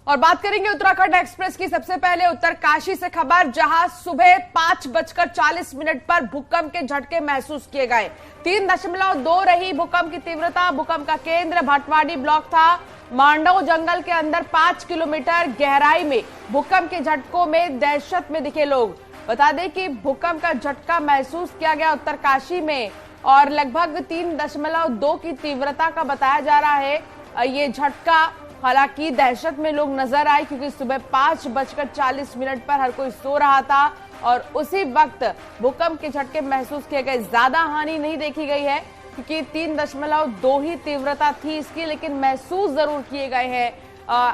और बात करेंगे उत्तराखंड एक्सप्रेस की। सबसे पहले उत्तरकाशी से खबर, जहां सुबह 5:40 पर भूकंप के झटके महसूस किए गए। 3.2 रही भूकंप की तीव्रता। भूकंप का केंद्र भटवाड़ी ब्लॉक था। मांडव जंगल के अंदर 5 किलोमीटर गहराई में भूकंप के झटकों में दहशत में दिखे लोग। बता दें कि भूकंप का झटका महसूस किया गया उत्तरकाशी में और लगभग 3.2 की तीव्रता का बताया जा रहा है ये झटका। हालांकि दहशत में लोग नजर आए क्योंकि सुबह 5:40 पर हर कोई सो रहा था और उसी वक्त भूकंप के झटके महसूस किए गए। ज्यादा हानि नहीं देखी गई है क्योंकि 3.2 ही तीव्रता थी इसकी, लेकिन महसूस जरूर किए गए हैं।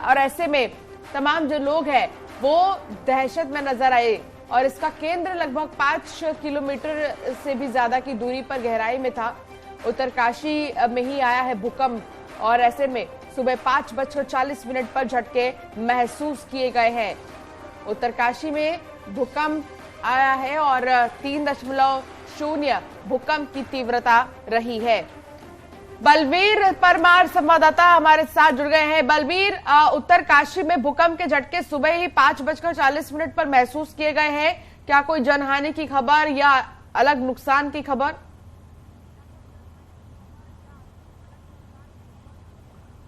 और ऐसे में तमाम जो लोग हैं वो दहशत में नजर आए और इसका केंद्र लगभग 5 किलोमीटर से भी ज्यादा की दूरी पर गहराई में था। उत्तरकाशी में ही आया है भूकंप और ऐसे में सुबह 5:40 पर झटके महसूस किए गए हैं। उत्तरकाशी में भूकंप आया है और 3.0 भूकंप की तीव्रता रही है। बलवीर परमार संवाददाता हमारे साथ जुड़ गए हैं। बलवीर, उत्तरकाशी में भूकंप के झटके सुबह ही 5:40 पर महसूस किए गए हैं। क्या कोई जनहानि की खबर या अलग नुकसान की खबर?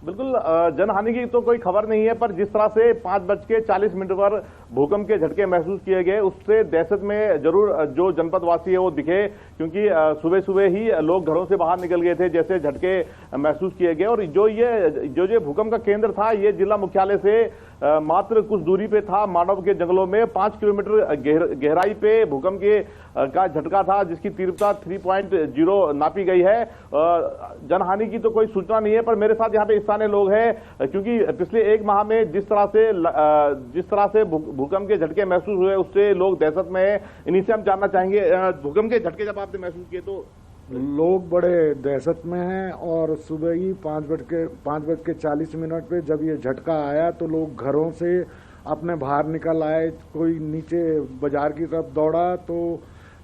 बिल्कुल, जनहानि की तो कोई खबर नहीं है, पर जिस तरह से 5:40 पर भूकंप के झटके महसूस किए गए उससे दहशत में जरूर जो जनपद वासी है वो दिखे, क्योंकि सुबह सुबह ही लोग घरों से बाहर निकल गए थे जैसे झटके महसूस किए गए। और जो भूकंप का केंद्र था ये जिला मुख्यालय से मात्र कुछ दूरी पे था। मांडव के जंगलों में 5 किलोमीटर गहराई पे भूकंप के का झटका था जिसकी तीव्रता 3.0 नापी गई है। जनहानि की तो कोई सूचना नहीं है, पर मेरे साथ यहाँ पे स्थानीय लोग हैं क्योंकि पिछले 1 माह में जिस तरह से भूकंप के झटके महसूस हुए उससे लोग दहशत में है। इन्हीं से हम जानना चाहेंगे, भूकंप के झटके जब आपने महसूस किए तो लोग बड़े दहशत में हैं और सुबह ही 5:40 पे जब ये झटका आया तो लोग घरों से अपने बाहर निकल आए, कोई नीचे बाजार की तरफ दौड़ा। तो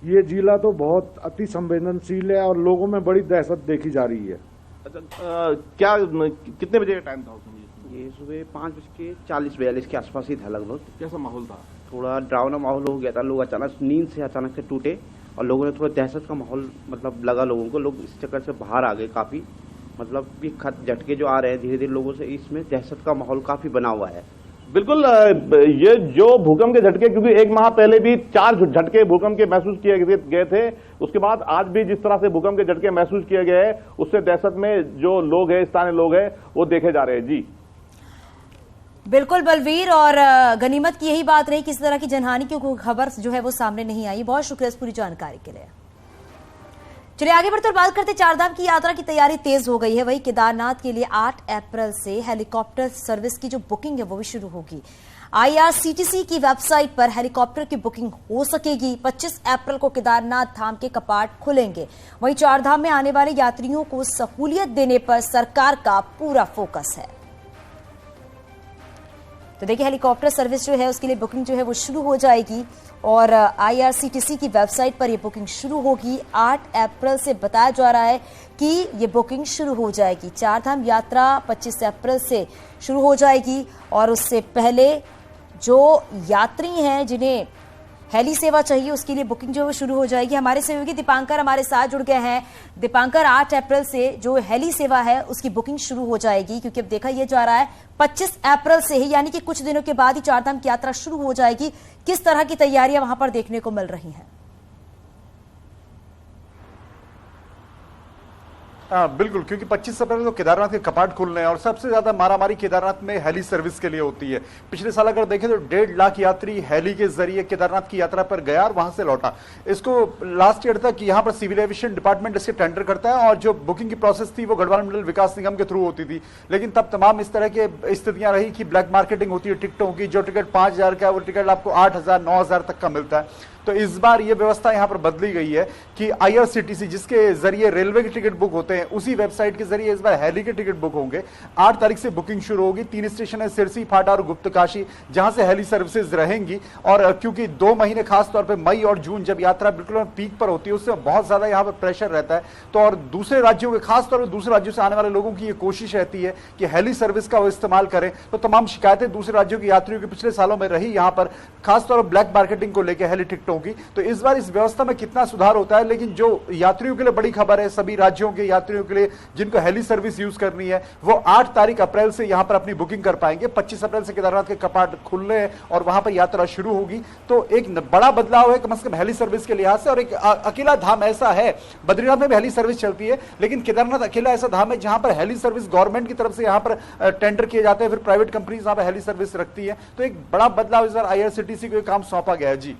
ये जिला तो बहुत अति संवेदनशील है और लोगों में बड़ी दहशत देखी जा रही है। अच्छा, क्या कितने बजे का टाइम था उसमें? ये सुबह 5:40-42 के आसपास ही था लगभग। कैसा माहौल था? थोड़ा डरावना माहौल हो गया था। लोग अचानक नींद से अचानक से टूटे और लोगों ने थोड़ा दहशत का माहौल लगा लोगों को। लोग इस चक्कर से बाहर आ गए काफी। ये झटके जो आ रहे हैं धीरे धीरे लोगों से, इसमें दहशत का माहौल काफी बना हुआ है। बिल्कुल, ये जो भूकंप के झटके, क्योंकि 1 माह पहले भी 4 झटके भूकंप के महसूस किए गए थे, उसके बाद आज भी जिस तरह से भूकंप के झटके महसूस किए गए हैं उससे दहशत में जो लोग हैं, स्थानीय लोग हैं, वो देखे जा रहे हैं। जी बिल्कुल बलवीर, और गनीमत की यही बात रही कि इस तरह की जनहानि की कोई खबर जो है वो सामने नहीं आई। बहुत शुक्रिया इस पूरी जानकारी के लिए। चलिए आगे बढ़ते और बात करते, चारधाम की यात्रा की तैयारी तेज हो गई है। वही केदारनाथ के लिए 8 अप्रैल से हेलीकॉप्टर सर्विस की जो बुकिंग है वो भी शुरू होगी। IRCTC की वेबसाइट पर हेलीकॉप्टर की बुकिंग हो सकेगी। 25 अप्रैल को केदारनाथ धाम के कपाट खुलेंगे। वहीं चारधाम में आने वाले यात्रियों को सहूलियत देने पर सरकार का पूरा फोकस है। तो देखिए हेलीकॉप्टर सर्विस जो है उसके लिए बुकिंग जो है वो शुरू हो जाएगी और IRCTC की वेबसाइट पर ये बुकिंग शुरू होगी। 8 अप्रैल से बताया जा रहा है कि ये बुकिंग शुरू हो जाएगी। चारधाम यात्रा 25 अप्रैल से शुरू हो जाएगी और उससे पहले जो यात्री हैं जिन्हें हेली सेवा चाहिए उसके लिए बुकिंग जो है शुरू हो जाएगी। हमारे सहयोगी दीपांकर हमारे साथ जुड़ गए हैं। दीपांकर, 8 अप्रैल से जो हेली सेवा है उसकी बुकिंग शुरू हो जाएगी क्योंकि अब देखा यह जा रहा है 25 अप्रैल से ही, यानी कि कुछ दिनों के बाद ही चारधाम की यात्रा शुरू हो जाएगी। किस तरह की तैयारियां वहां पर देखने को मिल रही हैं? बिल्कुल, क्योंकि 25 अप्रैल को केदारनाथ के कपाट खुलने हैं और सबसे ज्यादा मारामारी केदारनाथ में हेली सर्विस के लिए होती है। पिछले साल अगर देखें तो 1.5 लाख यात्री हेली के जरिए केदारनाथ की यात्रा पर गया और वहां से लौटा। इसको लास्ट ईयर तक यहाँ पर सिविल एविएशन डिपार्टमेंट इसके टेंडर करता है और जो बुकिंग की प्रोसेस थी वो गढ़वाल मंडल विकास निगम के थ्रू होती थी। लेकिन तब तमाम इस तरह की स्थितियां रही कि ब्लैक मार्केटिंग होती है टिकटों की। जो टिकट 5,000 का है वो टिकट आपको 8,000 9,000 तक का मिलता है। तो इस बार ये व्यवस्था यहां पर बदली गई है कि IRCTC जिसके जरिए रेलवे के टिकट बुक होते हैं हैं उसी वेबसाइट के जरिए इस बार हेली के टिकट बुक होंगे। 8 तारीख से बुकिंग शुरू होगी। 3 स्टेशन है, सिरसी, फाटा और गुप्तकाशी, जहां से हेली सर्विसेज रहेंगी। और क्योंकि 2 महीने खासतौर पर मई और जून जब यात्रा बिल्कुल पीक पर होती है, उससे बहुत ज्यादा यहाँ पर प्रेशर रहता है। तो और दूसरे राज्यों के, खासतौर पर दूसरे राज्यों से आने वाले लोगों की ये कोशिश रहती है कि हेली सर्विस का वो इस्तेमाल करें। तो तमाम शिकायतें दूसरे राज्यों के यात्रियों की पिछले सालों में रही यहाँ पर, खासतौर पर ब्लैक मार्केटिंग को लेकर हेली टिकटों की। तो इस बार इस व्यवस्था में कितना सुधार होता है, लेकिन जो यात्रियों के लिए बड़ी खबर है, सभी राज्यों के यात्रियों के लिए जिनको हेली सर्विस यूज करनी है, वो 8 तारीख अप्रैल से यहां पर अपनी बुकिंग कर पाएंगे। 25 अप्रैल से केदारनाथ के कपाट खुलने हैं और वहां पर यात्रा शुरू होगी। तो एक बड़ा बदलाव है कम से कम हेली सर्विस के लिहाज से। और एक अकेला धाम ऐसा है, बद्रीनाथ में भी हेली सर्विस चलती है, लेकिन केदारनाथ अकेला ऐसा धाम है जहां पर हेली सर्विस गवर्नमेंट की तरफ से यहां पर टेंडर किए जाते हैं, फिर प्राइवेट कंपनीज यहां पर हेली सर्विस रखती है। तो एक बड़ा बदलाव इस बार IRCTC को काम सौंपा गया है। जी,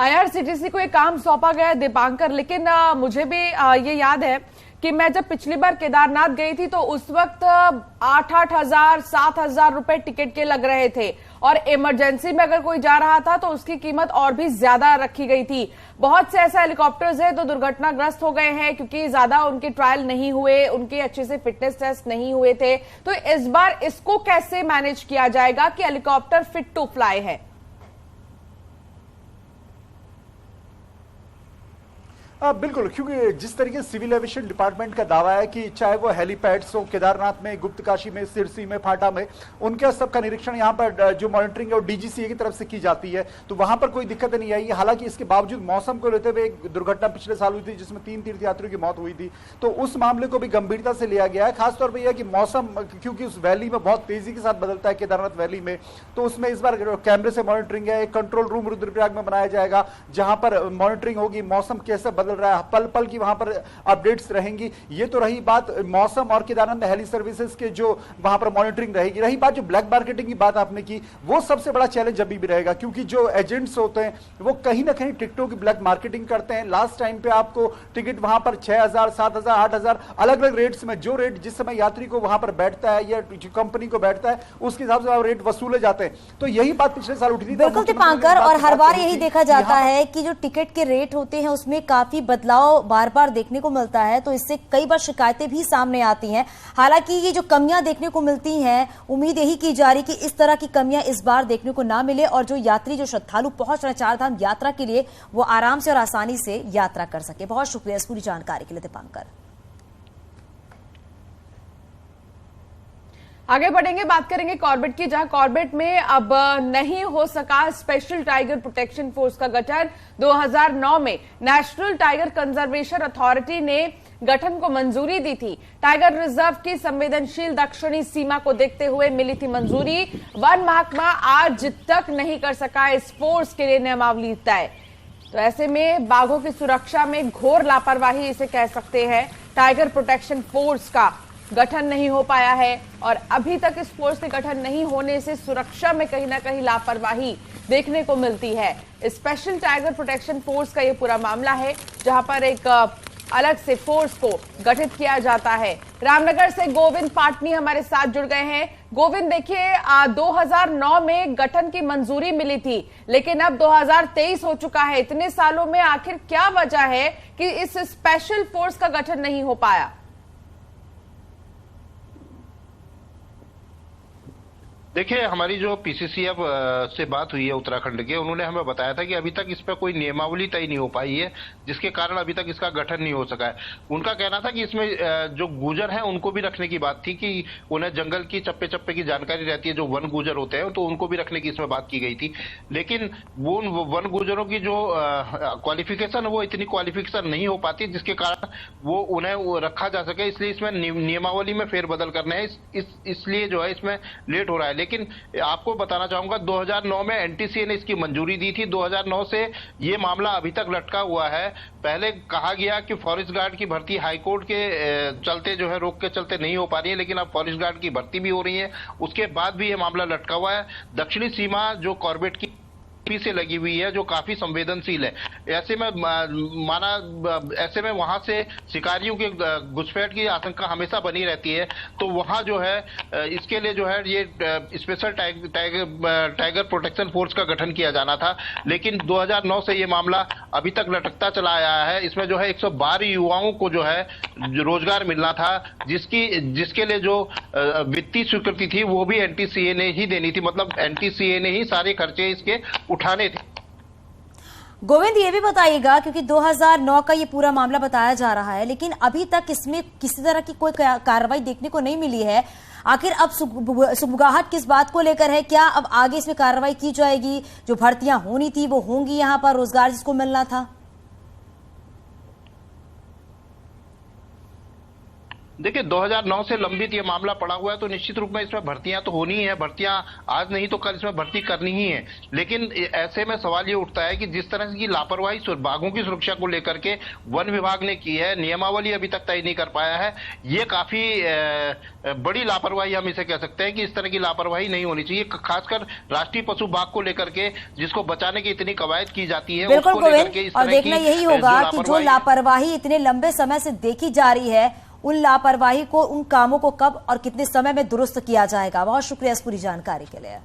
IRCTC को एक काम सौंपा गया है दीपांकर, लेकिन मुझे भी ये याद है कि मैं जब पिछली बार केदारनाथ गई थी तो उस वक्त 8-8 हजार 7,000 रुपए टिकट के लग रहे थे, और इमरजेंसी में अगर कोई जा रहा था तो उसकी कीमत और भी ज्यादा रखी गई थी। बहुत से ऐसे हेलीकॉप्टर्स हैं तो दुर्घटनाग्रस्त हो गए हैं क्योंकि ज्यादा उनके ट्रायल नहीं हुए, उनके अच्छे से फिटनेस टेस्ट नहीं हुए थे। तो इस बार इसको कैसे मैनेज किया जाएगा कि हेलीकॉप्टर फिट टू फ्लाई है? बिल्कुल, क्योंकि जिस तरीके से सिविल एविएशन डिपार्टमेंट का दावा है कि चाहे वो हेलीपैड्स हो केदारनाथ में, गुप्तकाशी में, सिरसी में, फाटा में, उनके सबका निरीक्षण यहाँ पर जो मॉनिटरिंग है वो DGCA की तरफ से की जाती है, तो वहां पर कोई दिक्कत नहीं आई। हालांकि इसके बावजूद मौसम को लेते हुए एक दुर्घटना पिछले साल हुई थी जिसमें 3 तीर्थयात्रियों की मौत हुई थी, तो उस मामले को भी गंभीरता से लिया गया है। खासतौर पर यह कि मौसम, क्योंकि उस वैली में बहुत तेजी के साथ बदलता है केदारनाथ वैली में, तो उसमें इस बार कैमरे से मॉनिटरिंग है। एक कंट्रोल रूम रुद्रप्रयाग में बनाया जाएगा जहां पर मॉनिटरिंग होगी, मौसम कैसे बदल रहा है, पल पल की वहां पर अपडेट्स रहेंगी। ये तो रही बात मौसम और केदारनाथ में हेली सर्विसेज के जो वहां पर मॉनिटरिंग रहेगी। रही बात जो ब्लैक मार्केटिंग की बात आपने की, वो सबसे बड़ा चैलेंज अभी भी रहेगा, क्योंकि जो एजेंट्स होते हैं वो कहीं ना कहीं टिकटों की ब्लैक मार्केटिंग करते हैं। लास्ट टाइम पे आपको टिकट वहां पर 6,000, 7,000, 8,000 अलग अलग रेट्स में, जो रेट जिस समय यात्री को वहां पर बैठता है या कंपनी को बैठता है उसके हिसाब से रेट वसूले जाते हैं। तो यही बात पिछले साल उठी थी। बिल्कुल दीपांकर, और हर बार यही देखा जाता है कि जो टिकट के रेट होते हैं उसमें काफी बदलाव बार बार देखने को मिलता है, तो इससे कई बार शिकायतें भी सामने आती हैं। हालांकि ये जो कमियां देखने को मिलती हैं, उम्मीद यही की जा रही कि इस तरह की कमियां इस बार देखने को ना मिले और जो यात्री, जो श्रद्धालु पहुंच रहे हैं चारधाम यात्रा के लिए, वो आराम से और आसानी से यात्रा कर सके। बहुत शुक्रिया इस पूरी जानकारी के लिए दीपांकर। आगे बढ़ेंगे, बात करेंगे कॉर्बेट की, जहां कॉर्बेट में अब नहीं हो सका स्पेशल टाइगर प्रोटेक्शन फोर्स का गठन। 2009 में नेशनल टाइगर कंजर्वेशन अथॉरिटी ने गठन को मंजूरी दी थी। टाइगर रिजर्व की संवेदनशील दक्षिणी सीमा को देखते हुए मिली थी मंजूरी। वन महकमा आज तक नहीं कर सका इस फोर्स के लिए नियमावली तय। तो ऐसे में बाघों की सुरक्षा में घोर लापरवाही इसे कह सकते हैं। टाइगर प्रोटेक्शन फोर्स का गठन नहीं हो पाया है और अभी तक इस फोर्स के गठन नहीं होने से सुरक्षा में कहीं ना कहीं लापरवाही देखने को मिलती है। स्पेशल टाइगर प्रोटेक्शन फोर्स का ये पूरा मामला है, जहां पर एक अलग से फोर्स को गठित किया जाता है। रामनगर से गोविंद पाटनी हमारे साथ जुड़ गए हैं। गोविंद, देखिए 2009 में गठन की मंजूरी मिली थी, लेकिन अब 2023 हो चुका है। इतने सालों में आखिर क्या वजह है कि इस स्पेशल फोर्स का गठन नहीं हो पाया? देखिए, हमारी जो PCCF से बात हुई है उत्तराखंड के, उन्होंने हमें बताया था कि अभी तक इस पर कोई नियमावली तय नहीं हो पाई है, जिसके कारण अभी तक इसका गठन नहीं हो सका है। उनका कहना था कि इसमें जो गुजर हैं उनको भी रखने की बात थी, कि उन्हें जंगल की चप्पे चप्पे की जानकारी रहती है, जो वन गुजर होते हैं, तो उनको भी रखने की इसमें बात की गई थी। लेकिन वो वन गुजरों की जो क्वालिफिकेशन है वो इतनी क्वालिफिकेशन नहीं हो पाती, जिसके कारण वो उन्हें रखा जा सके। इसलिए इसमें नियमावली में फेरबदल करने हैं, इसलिए जो है इसमें लेट हो रहा है। लेकिन आपको बताना चाहूंगा, 2009 में NTCA ने इसकी मंजूरी दी थी। 2009 से ये मामला अभी तक लटका हुआ है। पहले कहा गया कि फॉरेस्ट गार्ड की भर्ती हाईकोर्ट के चलते जो है, रोक के चलते नहीं हो पा रही है, लेकिन अब फॉरेस्ट गार्ड की भर्ती भी हो रही है। उसके बाद भी ये मामला लटका हुआ है। दक्षिणी सीमा जो कॉर्बेट की पी से लगी हुई है जो काफी संवेदनशील है। ऐसे में ऐसे में वहां से शिकारियों के घुसपैठ की आशंका हमेशा बनी रहती है। तो वहां जो है इसके लिए जो है ये स्पेशल टाइगर प्रोटेक्शन फोर्स का गठन किया जाना था, लेकिन 2009 से ये मामला अभी तक लटकता चला आया है। इसमें जो है 112 युवाओं को जो है रोजगार मिलना था, जिसके लिए जो वित्तीय स्वीकृति थी वो भी एनटीसीए ने ही देनी थी, मतलब एनटीसीए ने ही सारे खर्चे इसके उठाने थे। गोविंद, ये भी बताइएगा, क्योंकि 2009 का ये पूरा मामला बताया जा रहा है, लेकिन अभी तक इसमें किसी तरह की कोई कार्रवाई देखने को नहीं मिली है। आखिर अब सुगबुगाहट किस बात को लेकर है? क्या अब आगे इसमें कार्रवाई की जाएगी? जो भर्तियां होनी थी वो होंगी, यहाँ पर रोजगार जिसको मिलना था? देखिए 2009 से लंबित ये मामला पड़ा हुआ है, तो निश्चित रूप में इसमें भर्तियां तो होनी है, भर्तियां आज नहीं तो कल इसमें भर्ती करनी ही है। लेकिन ऐसे में सवाल ये उठता है कि जिस तरह की लापरवाही बाघों की सुरक्षा को लेकर के वन विभाग ने की है, नियमावली अभी तक तय नहीं कर पाया है, ये काफी बड़ी लापरवाही हम इसे कह सकते हैं कि इस तरह की लापरवाही नहीं होनी चाहिए, खासकर राष्ट्रीय पशु बाघ को लेकर के जिसको बचाने की इतनी कवायद की जाती है। बिल्कुल गोविंद, और देखना यही होगा कि जो लापरवाही इतने लंबे समय से देखी जा रही है, उन लापरवाही को, उन कामों को कब और कितने समय में दुरुस्त किया जाएगा। बहुत शुक्रिया इस पूरी जानकारी के लिए।